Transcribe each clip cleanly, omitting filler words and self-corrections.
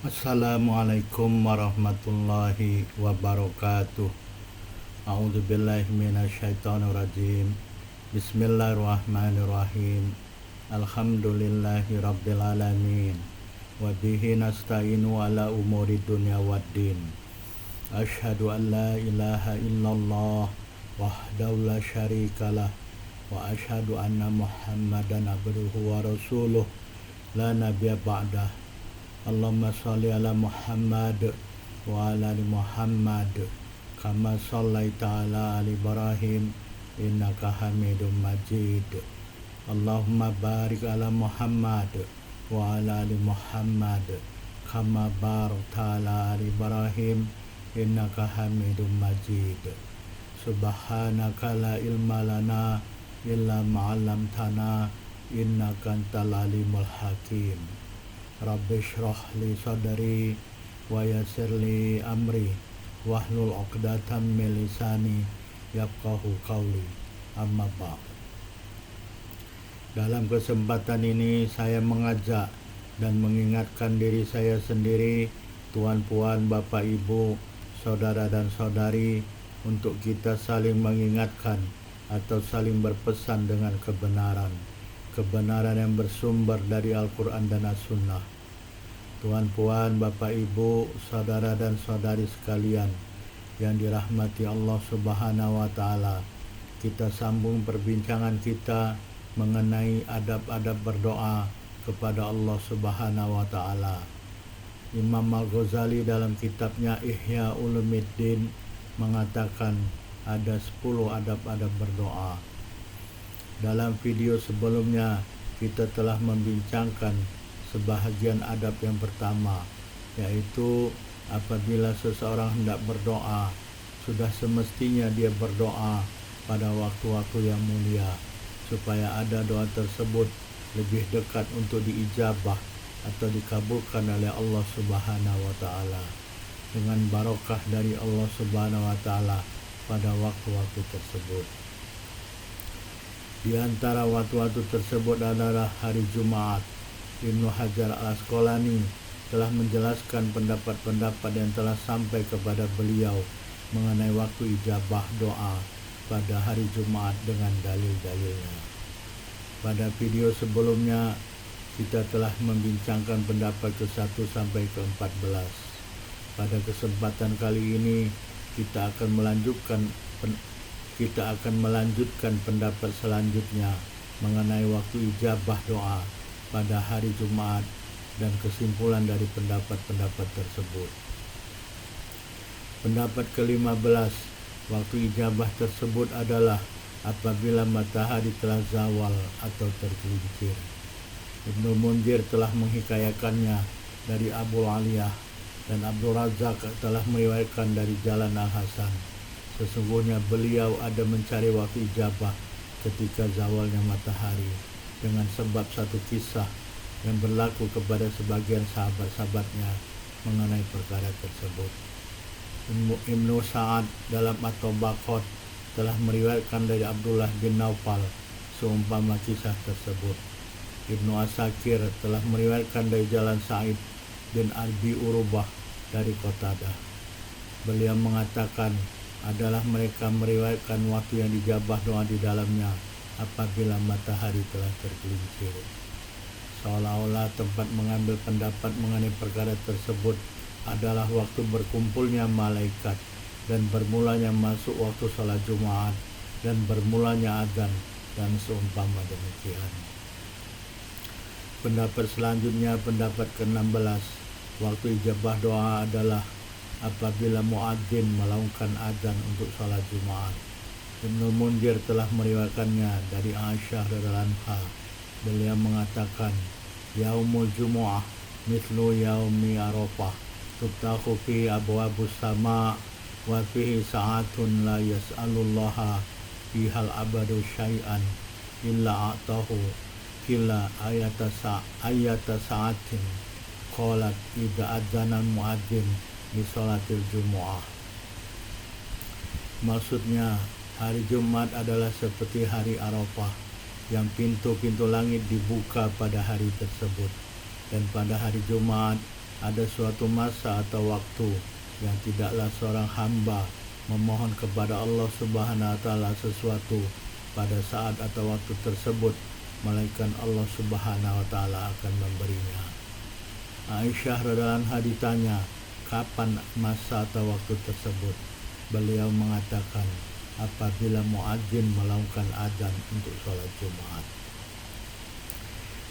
Assalamualaikum warahmatullahi wabarakatuh. A'udzu billahi minasyaitonir rajim. Bismillahirrahmanirrahim. Alhamdulillahi rabbil alamin. Wa bihi nasta'inu ala umuri dunya waddin. Asyhadu an la ilaha illallah wahdahu la syarikalah wa asyhadu anna Muhammadan abduhu wa rasuluh la nabiyya ba'dah. Allahumma sholli ala Muhammad wa ala ali Muhammad kama shallaita ala ali Ibrahim innaka Hamidum Majid. Allahumma barik ala Muhammad wa ala ali Muhammad kama barakta ala ali Ibrahim innaka Hamidum Majid. Subhanaka la ilma lana illa ma 'allamtana innaka antal alimul hakim. Rabbi shrah li sadri wa yassir li amri wahlul 'uqdatam min lisani yafqahu qawli. Amma ba'd. Dalam kesempatan ini saya mengajak dan mengingatkan diri saya sendiri, tuan puan, bapak ibu, saudara dan saudari, untuk kita saling mengingatkan atau saling berpesan dengan kebenaran yang bersumber dari Al-Quran dan As-Sunnah. Tuan puan, bapak ibu, saudara dan saudari sekalian yang dirahmati Allah Subhanahu wa Ta'ala, kita sambung perbincangan kita mengenai adab-adab berdoa kepada Allah Subhanahu wa Ta'ala. Imam Al-Ghazali dalam kitabnya Ihya Ulumuddin mengatakan ada 10 adab-adab berdoa. Dalam video sebelumnya kita telah membincangkan sebahagian adab yang pertama, yaitu apabila seseorang hendak berdoa, sudah semestinya dia berdoa pada waktu-waktu yang mulia, supaya ada doa tersebut lebih dekat untuk diijabah atau dikabulkan oleh Allah Subhanahu wa Ta'ala, dengan barokah dari Allah Subhanahu wa Ta'ala pada waktu-waktu tersebut. Di antara waktu-waktu tersebut adalah hari Jumat. Ibnu Hajar Al-Asqalani telah menjelaskan pendapat-pendapat yang telah sampai kepada beliau mengenai waktu ijabah doa pada hari Jumat dengan dalil-dalilnya. Pada video sebelumnya kita telah membincangkan pendapat ke-1 sampai ke-14. Pada kesempatan kali ini kita akan melanjutkan pendapat selanjutnya mengenai waktu ijabah doa pada hari Jumat dan kesimpulan dari pendapat-pendapat tersebut. Pendapat ke-15, waktu ijabah tersebut adalah apabila matahari telah zawal atau tergelincir. Ibnu Munzir telah menghikayakannya dari Abu Aliyah dan Abdul Razak telah meriwayatkan dari Jalan Al-Hasan. Sesungguhnya beliau ada mencari waktu ijabah ketika zawalnya matahari, dengan sebab satu kisah yang berlaku kepada sebagian sahabat-sahabatnya mengenai perkara tersebut. Ibnu Sa'ad dalam At-Tabaqat telah meriwayatkan dari Abdullah bin Naufal seumpama kisah tersebut. Ibnu Asakir telah meriwayatkan dari Jalan Sa'id bin Abi Urubah dari Qatadah. Beliau mengatakan adalah mereka meriwayatkan waktu yang dijabah doa di dalamnya apabila matahari telah tergelincir. Seolah-olah tempat mengambil pendapat mengenai perkara tersebut adalah waktu berkumpulnya malaikat dan bermulanya masuk waktu salat Jumat dan bermulanya azan dan seumpama demikian. Pendapat selanjutnya, pendapat ke-16, waktu ijabah doa adalah apabila muadzin melaungkan azan untuk salat Jumat. Ibnu Munzir telah meriwayatkannya dari Aisyah radhiyallahu anha. Beliau mengatakan, Yaumul Jumu'ah mithlu yaumi Arafah, tuftahu fi abwabus sama wa fihi sa'atun la yas'alullaha fihal abadu syai'an illa a'tahu kila ayata sa'atin qalat idza adzana muadzin di sholatil Jumu'ah. Maksudnya, hari Jumat adalah seperti hari Arafah, yang pintu-pintu langit dibuka pada hari tersebut. Dan pada hari Jumat, ada suatu masa atau waktu yang tidaklah seorang hamba memohon kepada Allah Subhanahu wa taala sesuatu pada saat atau waktu tersebut, melainkan Allah Subhanahu wa taala akan memberinya. Aisyah radhiyallahu anha ditanya, kapan masa atau waktu tersebut? Beliau mengatakan, apabila muadzin melakukan adzan untuk sholat Jumat.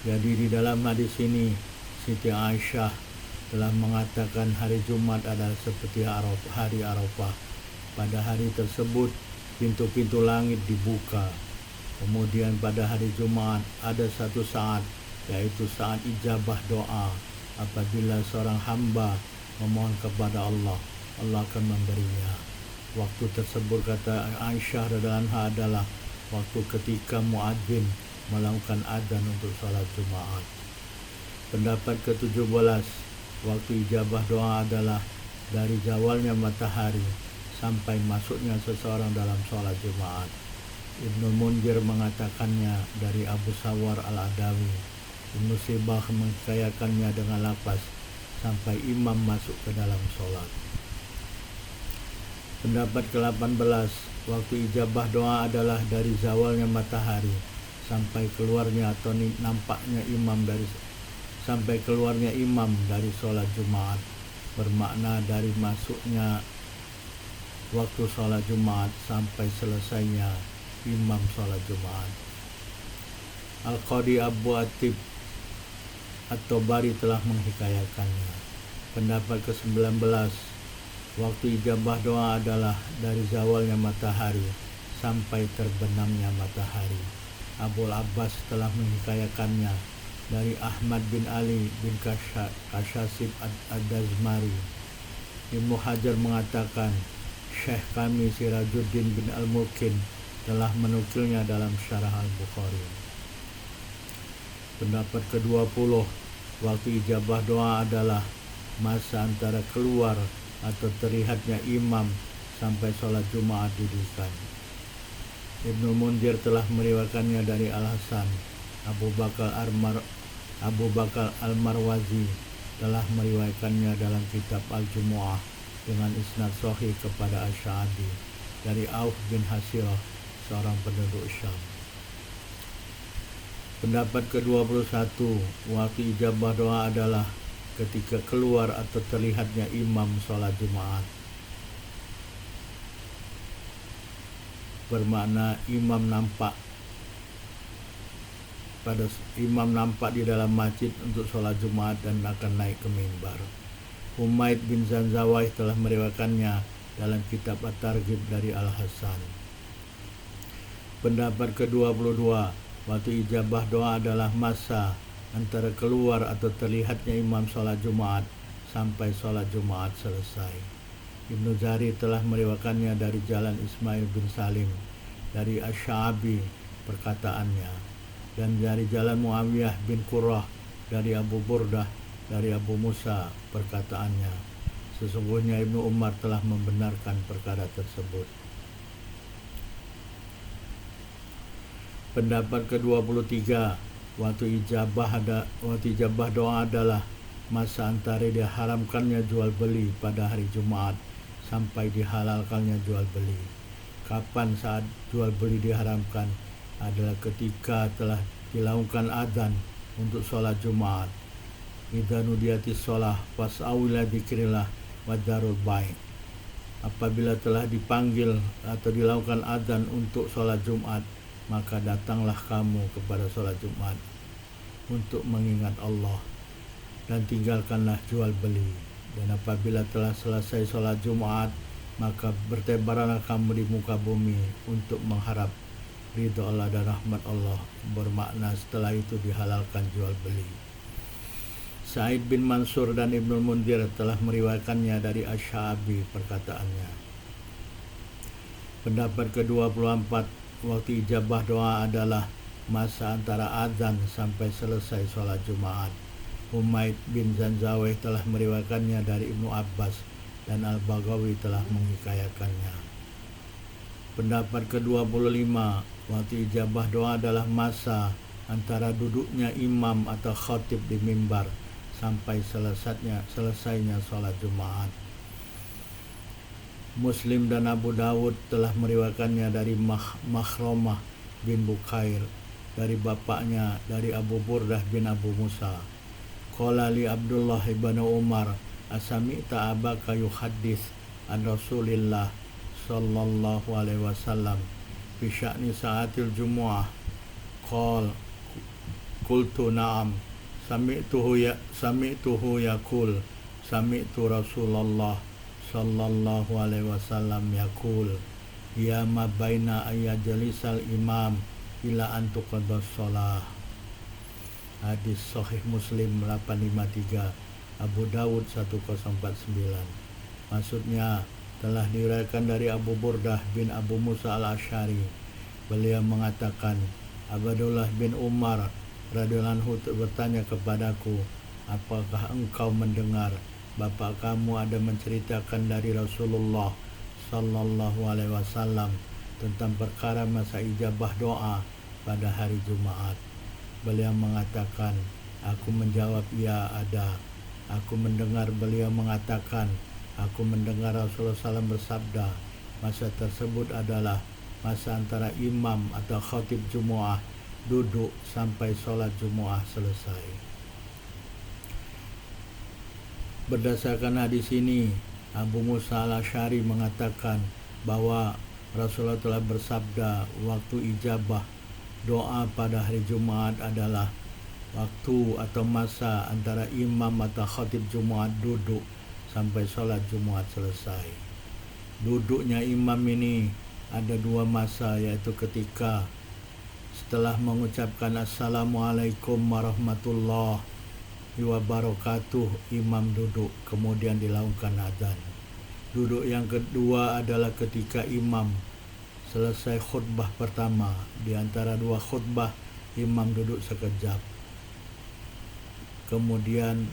Jadi di dalam hadis ini Siti Aisyah telah mengatakan hari Jumat adalah seperti hari Arafah. Pada hari tersebut pintu-pintu langit dibuka. Kemudian pada hari Jumat ada satu saat, yaitu saat ijabah doa. Apabila seorang hamba memohon kepada Allah, Allah akan memberinya. Waktu tersebut, kata Aisyah radhiyallahu anha, adalah waktu ketika muadzin melakukan adzan untuk salat Jumat. Pendapat ke-17, waktu ijabah doa adalah dari zawalnya matahari sampai masuknya seseorang dalam salat Jumat. Ibnu Munzir mengatakannya dari Abu Sawar al-Adawi. Ibnu Sibah menghikayakannya dengan lafaz sampai imam masuk ke dalam salat. Pendapat ke-18, waktu ijabah doa adalah dari zawalnya matahari sampai keluarnya atau nampaknya sampai keluarnya imam dari sholat Jumat, bermakna dari masuknya waktu sholat Jumat sampai selesainya imam sholat Jumat. Al-Qadi Abu Atib At-Tabari telah menghikayakannya. Pendapat ke-19, waktu ijabah doa adalah dari zawalnya matahari sampai terbenamnya matahari. Abul Abbas telah menghikayakannya dari Ahmad bin Ali bin Kasyasib Ad-Dazmari. Ibnu Hajar mengatakan Syekh kami Sirajuddin bin Al-Mulkin telah menukilnya dalam Syarah Al-Bukhari. Pendapat ke-20, waktu ijabah doa adalah masa antara keluar atau terlihatnya imam sampai sholat Jumat didirikan. Ibnu Munzir telah meriwayatkannya dari Al-Hasan. Abu Bakar Al-Marwazi telah meriwayatkannya dalam kitab Al-Jumu'ah dengan isnad sahih kepada Asy-Sya'bi dari Auf bin Hasirah, seorang penduduk Syam. Pendapat ke-21, waktu ijabah doa adalah ketika keluar atau terlihatnya imam sholat Jumat, bermakna imam nampak di dalam masjid untuk sholat Jumat dan akan naik ke mimbar. Humaid bin Zanzawai telah meriwayatkannya dalam kitab At-Targhib dari Al-Hasan. Pendapat ke-22, waktu ijabah doa adalah masa antara keluar atau terlihatnya imam sholat Jumat sampai sholat Jumat selesai. Ibnu Jari telah meriwayatkannya dari jalan Ismail bin Salim dari Asy-Sya'bi perkataannya, dan dari jalan Muawiyah bin Qurrah dari Abu Burdah dari Abu Musa perkataannya. Sesungguhnya Ibnu Umar telah membenarkan perkara tersebut. Pendapat ke-23, waktu ijabah doa adalah masa antara diharamkannya jual beli pada hari Jumat sampai dihalalkannya jual beli. Kapan saat jual beli diharamkan? Adalah ketika telah dilakukan adzan untuk sholat Jumat. Idza nudiyatis sholah fas'au ila dzikrillah wadarul bai'. Apabila telah dipanggil atau dilakukan adzan untuk sholat Jumat, maka datanglah kamu kepada sholat Jumat untuk mengingat Allah, dan tinggalkanlah jual beli. Dan apabila telah selesai sholat Jumat, maka bertebaranlah kamu di muka bumi untuk mengharap ridho Allah dan rahmat Allah, bermakna setelah itu dihalalkan jual beli. Sa'id bin Mansur dan Ibnu Munzir telah meriwayatkannya dari Asy-Sya'bi perkataannya. Pendapat ke-24, waktu ijabah doa adalah masa antara azan sampai selesai sholat Jumat. Humaid bin Zanzawai telah meriwayatkannya dari Ibnu Abbas dan Al-Baghawi telah menghikayakannya. Pendapat ke-25, waktu ijabah doa adalah masa antara duduknya imam atau khatib di mimbar sampai selesainya sholat Jumat. Muslim dan Abu Dawud telah meriwayatkannya dari Makhromah bin Bukair dari bapaknya dari Abu Burdah bin Abu Musa. Qala li Abdullah ibn Umar asami'ta abaka yuhaddits an Rasulillah sallallahu alaihi wasallam fi sya'ni sa'atil jumu'ah. Qultu na'am sami'tuhu yaqul sami'tu Rasulullah sallallahu alaihi wasallam yaqul ya ma baina ayyajlisal imam ila an tuqaddas shalah. Hadis sahih Muslim 853, Abu Dawud 1049. Maksudnya telah diriwayatkan dari Abu Burdah bin Abu Musa al-Asy'ari. Beliau mengatakan, Abdullah bin Umar radhiyallahu anhu bertanya kepadaku, apakah engkau mendengar bapak kamu ada menceritakan dari Rasulullah sallallahu alaihi wasallam tentang perkara masa ijabah doa pada hari Jumat? Beliau mengatakan, aku menjawab, ya ada. Aku mendengar beliau mengatakan, aku mendengar Rasulullah SAW bersabda, masa tersebut adalah masa antara imam atau khatib Jumu'ah duduk sampai sholat Jumu'ah selesai. Berdasarkan hadis ini, Abu Musa al-Asy'ari mengatakan bahwa Rasulullah telah bersabda waktu ijabah doa pada hari Jumat adalah waktu atau masa antara imam atau khatib Jumat duduk sampai sholat Jumat selesai. Duduknya imam ini ada dua masa, yaitu ketika setelah mengucapkan Assalamualaikum warahmatullahi wabarakatuh, imam duduk, kemudian dilakukan azan. Duduk yang kedua adalah ketika imam selesai khutbah pertama. Di antara dua khutbah, imam duduk sekejap. Kemudian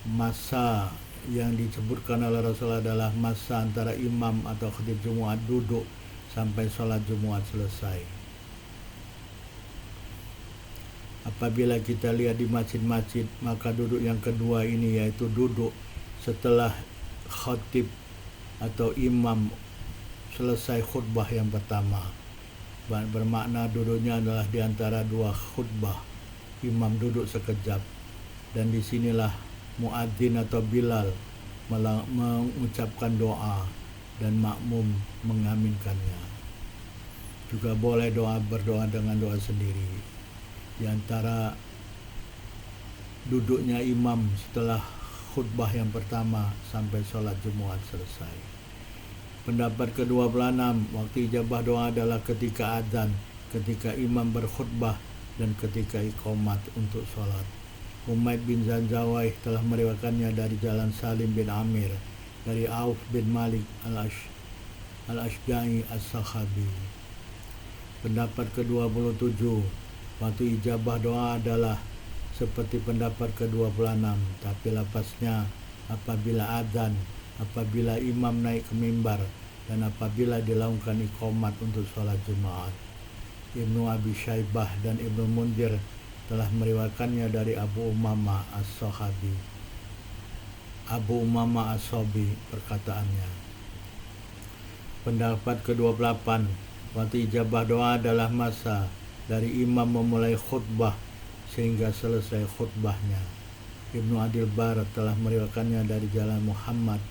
masa yang disebutkan oleh Rasulullah adalah masa antara imam atau khatib Jumat duduk sampai sholat Jumat selesai. Apabila kita lihat di masjid-masjid, maka duduk yang kedua ini yaitu duduk setelah khatib atau imam selesai khutbah yang pertama. Bermakna duduknya adalah di antara dua khutbah. Imam duduk sekejap, dan disinilah muadzin atau Bilal mengucapkan doa dan makmum mengaminkannya. Juga boleh berdoa dengan doa sendiri. Di antara duduknya imam setelah khutbah yang pertama sampai sholat Jumat selesai. Pendapat ke-26, waktu ijabah doa adalah ketika adzan, ketika imam berkhutbah, dan ketika iqamat untuk sholat. Humaid bin Zanjawaih telah meriwayatkannya dari jalan Salim bin Amir dari Auf bin Malik al-Ashja'i as-Sakhabi. Pendapat ke-27, waktu ijabah doa adalah seperti pendapat ke-26, tapi lapasnya apabila adzan, apabila imam naik ke mimbar, dan apabila dilakukan iqamat untuk sholat Jumat. Ibnu Abi Syaibah dan Ibnu Munzir telah meriwayatkannya dari Abu Umamah as-Sahabi. Abu Umamah as-Sahabi perkataannya. Pendapat ke-28, waktu ijabah doa adalah masa dari imam memulai khutbah sehingga selesai khutbahnya. Ibnu Adil Bar telah meriwayatkannya dari jalan Muhammad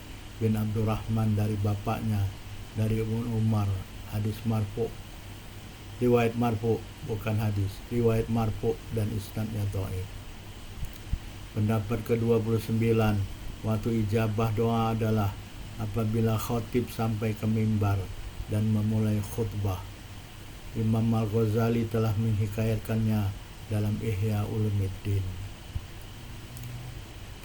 bin Abdurrahman dari bapaknya dari Ibnu Umar, hadis marfu. Riwayat marfu, bukan hadis. Riwayat marfu dan isnadnya dhaif. Pendapat ke-29, waktu ijabah doa adalah apabila khatib sampai ke mimbar dan memulai khutbah. Imam Al-Ghazali telah menghikayatkannya dalam Ihya Ulumuddin.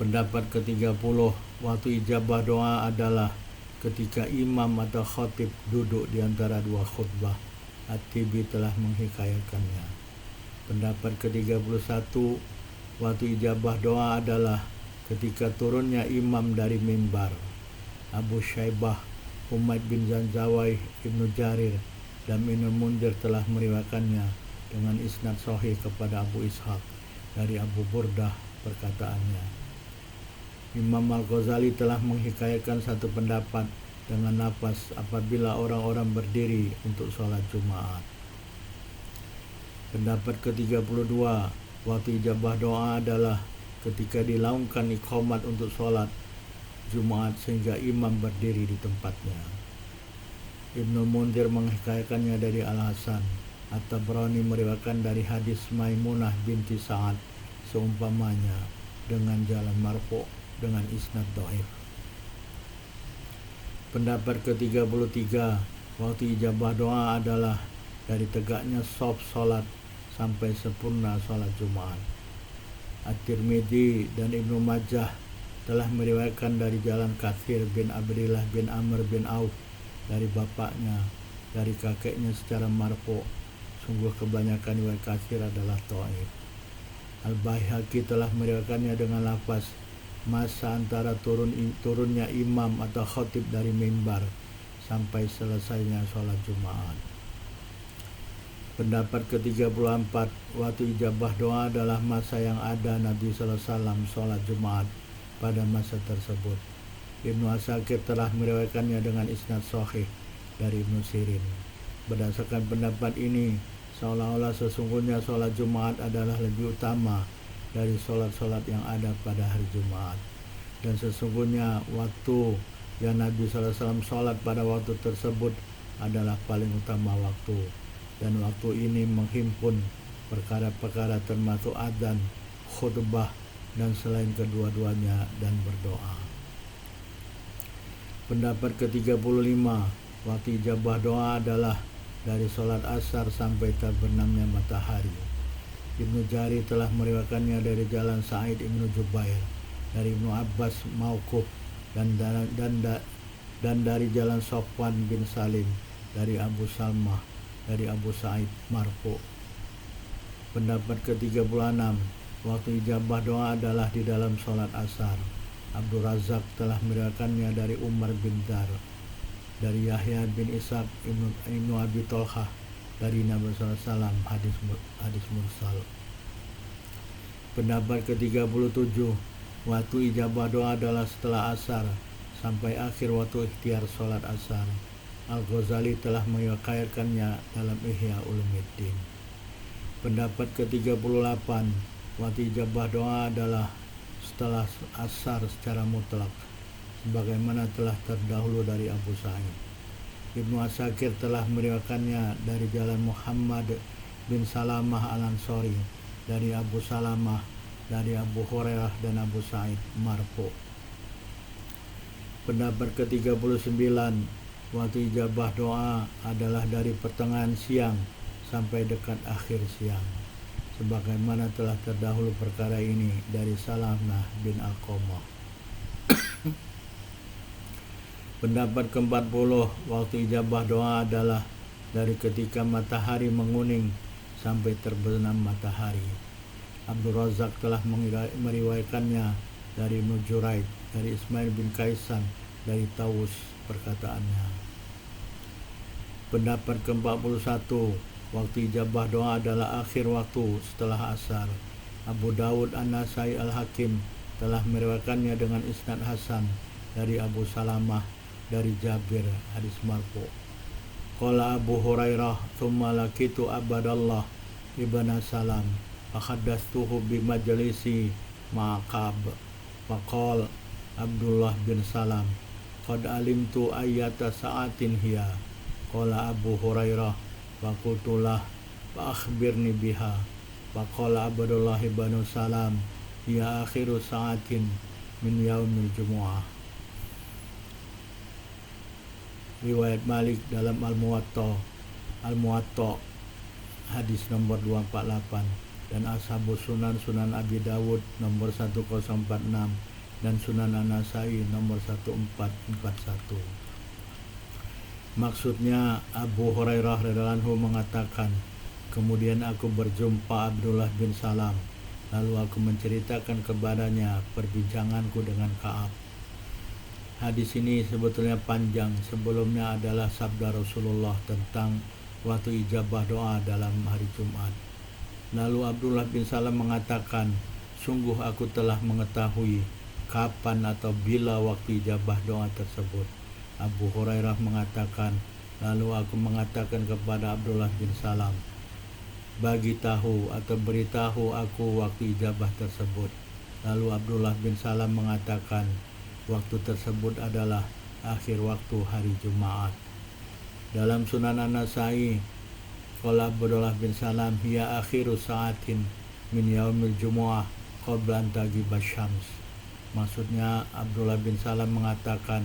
Pendapat ke-30, waktu ijabah doa adalah ketika imam atau khatib duduk di antara dua khutbah. At-Tibi telah menghikayatkannya. Pendapat ke-31, waktu ijabah doa adalah ketika turunnya imam dari mimbar. Abu Syaibah, Humaid bin Zanjawaih, Ibnu Jarir, dan Ibnu Munzir telah meriwayatkannya dengan isnad sahih kepada Abu Ishaq dari Abu Burdah perkataannya. Imam Al-Ghazali telah menghikayatkan satu pendapat dengan nafas apabila orang-orang berdiri untuk sholat Jumat. Pendapat ke-32, waktu ijabah doa adalah ketika dilaungkan iqamat untuk sholat Jumat sehingga imam berdiri di tempatnya. Ibnu Munzir menghikayatkannya dari Al-Hasan. At-Tabrani meriwayatkan dari hadis Maimunah binti Sa'ad seumpamanya dengan jalan marfu dengan isnad dhaif. Pendapat ke-33, waktu ijabah doa adalah dari tegaknya shaf salat sampai sempurna salat Jumat. At-Tirmidzi dan Ibnu Majah telah meriwayatkan dari jalan Katsir bin Abdillah bin Amr bin Auf dari bapaknya, dari kakeknya secara marfu. Sungguh kebanyakan riwayat Katsir adalah dhaif. Al-Baihaqi telah meriwayatkannya dengan lafaz masa antara turunnya imam atau khatib dari mimbar sampai selesainya sholat Jumat. Pendapat ke-34, waktu ijabah doa adalah masa yang ada Nabi SAW sholat Jumat pada masa tersebut. Ibnu Asakir telah meriwayatkannya dengan isnad sahih dari Ibnu Sirin. Berdasarkan pendapat ini, seolah-olah sesungguhnya sholat Jumat adalah lebih utama dari sholat-sholat yang ada pada hari Jumat. Dan sesungguhnya waktu yang Nabi SAW sholat pada waktu tersebut adalah paling utama waktu. Dan waktu ini menghimpun perkara-perkara termasuk adzan, khutbah, dan selain kedua-duanya dan berdoa. Pendapat ke-35, waktu ijabah doa adalah dari sholat asar sampai terbenamnya matahari. Ibnu Jari telah meriwayatkannya dari jalan Sa'id Ibnu Jubair, dari Ibnu Abbas mauquf dan dari jalan Sofwan bin Salim, dari Abu Salmah, dari Abu Sa'id marfu. Pendapat ke-36, waktu ijabah doa adalah di dalam sholat asar. Abdul Razak telah meriwayatkannya dari Umar bin Dar, dari Yahya bin Ishaq Ibnu Abi Tolhah, dari Nabi SAW, hadis mursal. Pendapat ke-37, waktu ijabah doa adalah setelah asar sampai akhir waktu ikhtiar sholat asar. Al-Ghazali telah meriwayatkannya dalam Ihya Ulumuddin. Pendapat ke-38, waktu ijabah doa adalah setelah asar secara mutlak, sebagaimana telah terdahulu dari Abu Sa'id. Ibnu Asakir telah meriwayatkannya dari jalan Muhammad bin Salamah Al-Ansari, dari Abu Salamah, dari Abu Hurairah dan Abu Sa'id marfu. Pendapat ke-39, waktu ijabah doa adalah dari pertengahan siang sampai dekat akhir siang, sebagaimana telah terdahulu perkara ini dari Salamah bin Al-Qamah. Pendapat ke-40, waktu ijabah doa adalah dari ketika matahari menguning sampai terbenam matahari. Abdul Razak telah meriwayatkannya dari Ibnu Juraid, dari Ismail bin Kaisan, dari Tawus perkataannya. Pendapat ke-41, waktu ijabah doa adalah akhir waktu setelah asar. Abu Dawud An-Nasai Al-Hakim telah meriwayatkannya dengan isnad hasan dari Abu Salamah, dari Jabir, hadis marfu. Qala Abu Hurairah, "Tsumma laqitu Abdullah ibn Salam, fakhaddastuhu bi majlisi ma'qab." Faqala Abdullah bin Salam, "Qad alimtu ayyata sa'atin hiya." Qala Abu Hurairah, faqultu lah, "Fa akhbirni biha." Faqala Abdullah ibn Salam, "Ya akhiru sa'atin min yaumil jumu'ah." Riwayat Malik dalam Al-Muwatta hadis nomor 248, dan Ashabus Sunan Abi Dawud nomor 1046 dan Sunan An-Nasai nomor 1441. Maksudnya Abu Hurairah radhiyallahu anhu mengatakan, kemudian aku berjumpa Abdullah bin Salam, lalu aku menceritakan kepadanya perbincanganku dengan Ka'ab. Hadis ini sebetulnya panjang. Sebelumnya adalah sabda Rasulullah tentang waktu ijabah doa dalam hari Jumat. Lalu Abdullah bin Salam mengatakan, Sungguh aku telah mengetahui kapan atau bila waktu ijabah doa tersebut. Abu Hurairah mengatakan, lalu aku mengatakan kepada Abdullah bin Salam, bagi tahu atau beritahu aku waktu ijabah tersebut. Lalu Abdullah bin Salam mengatakan, waktu tersebut adalah akhir waktu hari Jumat. Dalam Sunan An-Nasai, qala Abdullah bin Salam, hiya akhiru sa'atin min yaumil jumu'ah qabla an taghiba syams. Maksudnya Abdullah bin Salam mengatakan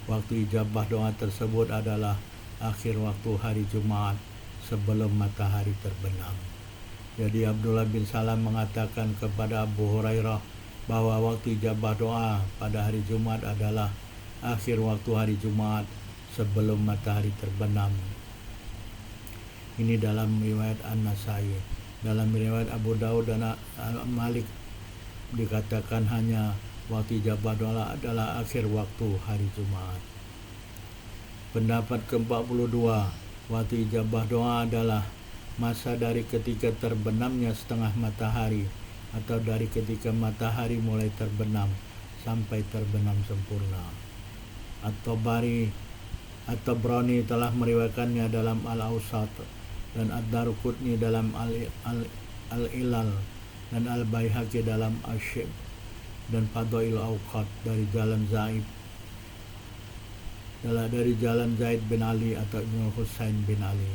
waktu ijabah doa tersebut adalah akhir waktu hari Jumat sebelum matahari terbenam. Jadi Abdullah bin Salam mengatakan kepada Abu Hurairah bahwa waktu ijabah doa pada hari Jumat adalah akhir waktu hari Jumat sebelum matahari terbenam. Ini dalam riwayat An-Nasai. Dalam riwayat Abu Daud dan Malik dikatakan hanya waktu ijabah doa adalah akhir waktu hari Jumat. Pendapat ke-42, waktu ijabah doa adalah masa dari ketika terbenamnya setengah matahari atau dari ketika matahari mulai terbenam sampai terbenam sempurna. At-Tabrani telah meriwayatkannya dalam Al-Awsat dan Ad-Darqutni dalam Al-Ilal dan Al-Baihaqi dalam Asyib dan Fadail Awqat dari jalan Zaid bin Ali atau Ibnu Husain bin Ali.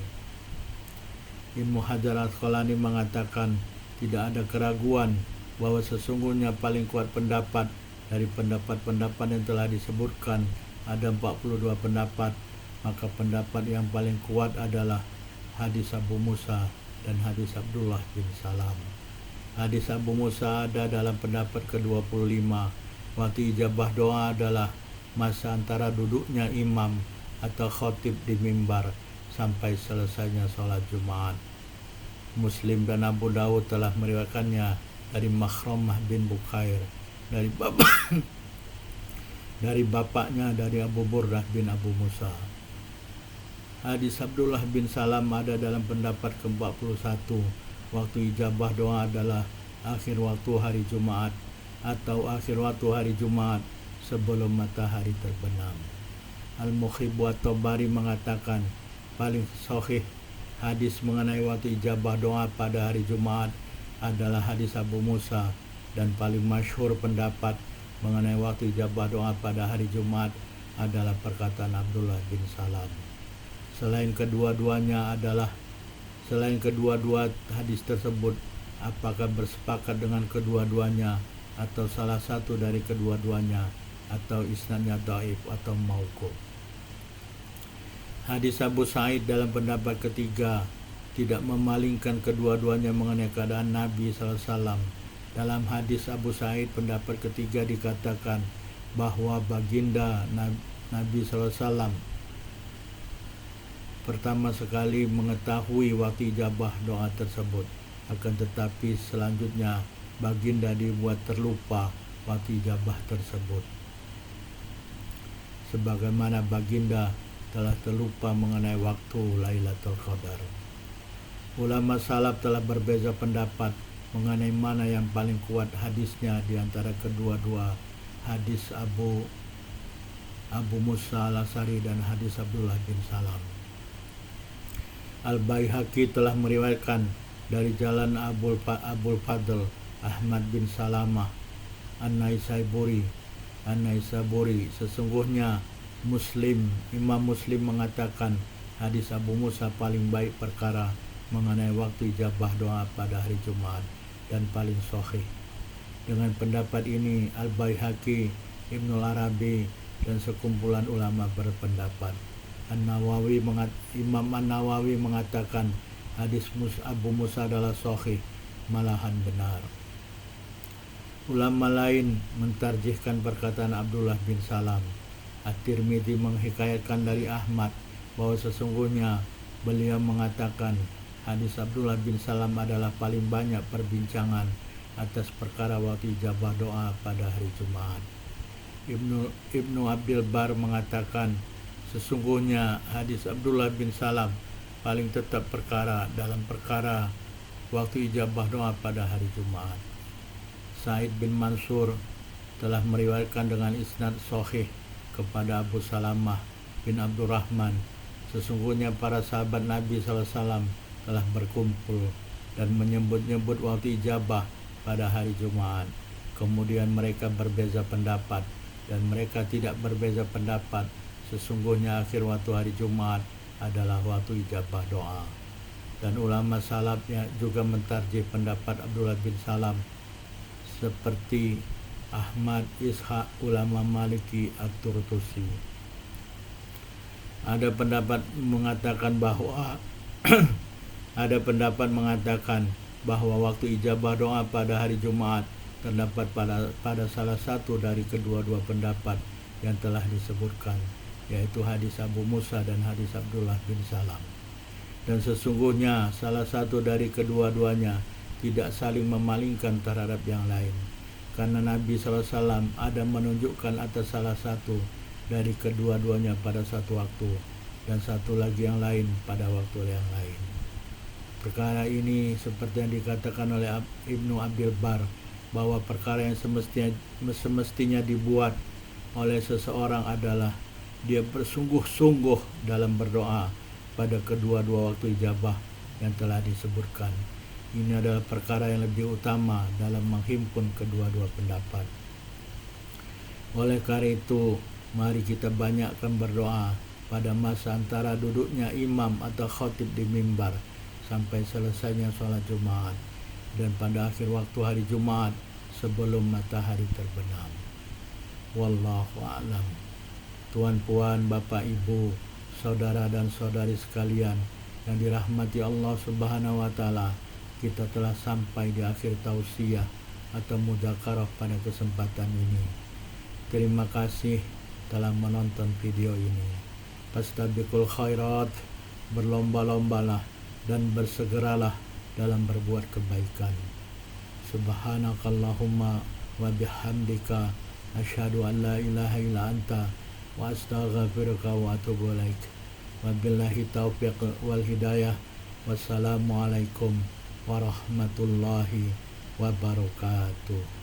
Ibnu Hajar Al-Asqalani mengatakan tidak ada keraguan bahwa sesungguhnya paling kuat pendapat dari pendapat-pendapat yang telah disebutkan, ada 42 pendapat, maka pendapat yang paling kuat adalah hadis Abu Musa dan hadis Abdullah bin Salam. Hadis Abu Musa ada dalam pendapat ke-25, waktu ijabah doa adalah masa antara duduknya imam atau khatib di mimbar sampai selesainya sholat Jumat. Muslim dan Abu Dawud telah meriwayatkannya dari Makhramah bin Bukair dari bapaknya dari Abu Burdah bin Abu Musa. Hadis Abdullah bin Salam ada dalam pendapat ke-41, waktu ijabah doa adalah akhir waktu hari Jumat atau akhir waktu hari Jumat sebelum matahari terbenam. Al-Mukhib At-Tabari mengatakan paling sahih hadis mengenai waktu ijabah doa pada hari Jumat adalah hadis Abu Musa, dan paling masyhur pendapat mengenai waktu ijabah doa pada hari Jumat adalah perkataan Abdullah bin Salam. Selain kedua-dua hadis tersebut, apakah bersepakat dengan kedua-duanya atau salah satu dari kedua-duanya atau isnadnya dhaif atau mauquf. Hadis Abu Sa'id dalam pendapat ketiga tidak memalingkan kedua-duanya mengenai keadaan Nabi SAW. Dalam hadis Abu Sa'id pendapat ketiga dikatakan bahwa baginda Nabi SAW pertama sekali mengetahui waktu ijabah doa tersebut, akan tetapi selanjutnya baginda dibuat terlupa waktu ijabah tersebut, sebagaimana baginda telah terlupa mengenai waktu Lailatul Qadar. Ulama salaf telah berbeza pendapat mengenai mana yang paling kuat hadisnya di antara kedua-dua hadis Abu Musa Al-Asy'ari dan hadis Abdullah bin Salam. Al-Baihaqi telah meriwayatkan dari jalan Abul Fadl Ahmad bin Salamah An-Naisaburi, sesungguhnya Imam Muslim mengatakan hadis Abu Musa paling baik perkara mengenai waktu ijabah doa pada hari Jumat dan paling sahih. Dengan pendapat ini Al-Baihaqi, Ibnul Arabi dan sekumpulan ulama berpendapat. Imam An-Nawawi mengatakan hadis Abu Musa adalah sahih, malahan benar. Ulama lain mentarjihkan perkataan Abdullah bin Salam. At-Tirmidzi menghikayatkan dari Ahmad bahwa sesungguhnya beliau mengatakan hadis Abdullah bin Salam adalah paling banyak perbincangan atas perkara waktu ijabah doa pada hari Jumat. Ibnu Abdul Bar mengatakan sesungguhnya hadis Abdullah bin Salam paling tetap perkara dalam perkara waktu ijabah doa pada hari Jumat. Sa'id bin Mansur telah meriwayatkan dengan isnad sahih kepada Abu Salamah bin Abdurrahman, sesungguhnya para sahabat Nabi SAW telah berkumpul dan menyebut-nyebut waktu ijabah pada hari Jumat. Kemudian mereka berbeza pendapat, dan mereka tidak berbeza pendapat. Sesungguhnya akhir waktu hari Jumat adalah waktu ijabah doa. Dan ulama salafnya juga mentarjih pendapat Abdullah bin Salam seperti Ahmad Ishaq, ulama Maliki At-Turtusi. Ada pendapat mengatakan bahwa waktu ijabah doa pada hari Jumat terdapat pada salah satu dari kedua-dua pendapat yang telah disebutkan, yaitu hadis Abu Musa dan hadis Abdullah bin Salam. Dan sesungguhnya salah satu dari kedua-duanya tidak saling memalingkan terhadap yang lain, karena Nabi SAW ada menunjukkan atas salah satu dari kedua-duanya pada satu waktu, dan satu lagi yang lain pada waktu yang lain. Perkara ini seperti yang dikatakan oleh Ibnu Abdul Bar, bahwa perkara yang semestinya dibuat oleh seseorang adalah dia bersungguh-sungguh dalam berdoa pada kedua-dua waktu ijabah yang telah disebutkan. Ini adalah perkara yang lebih utama dalam menghimpun kedua-dua pendapat. Oleh karena itu, mari kita banyakkan berdoa pada masa antara duduknya imam atau khatib di mimbar sampai selesainya sholat Jumat, dan pada akhir waktu hari Jumat sebelum matahari terbenam. Wallahu a'lam. Tuan-puan, Bapak Ibu, saudara dan saudari sekalian yang dirahmati Allah Subhanahu wa taala, kita telah sampai di akhir tausiah atau mudzakarah pada kesempatan ini. Terima kasih telah menonton video ini. Fastabiqul khairat, berlomba-lombalah dan bersegeralah dalam berbuat kebaikan. Subhanakallahumma wa bihamdika asyhadu an la ilaha illa anta wa astaghfiruka wa atubu ilaik. Wabillahi taufiq wal hidayah. Wassalamualaikum warahmatullahi wabarakatuh.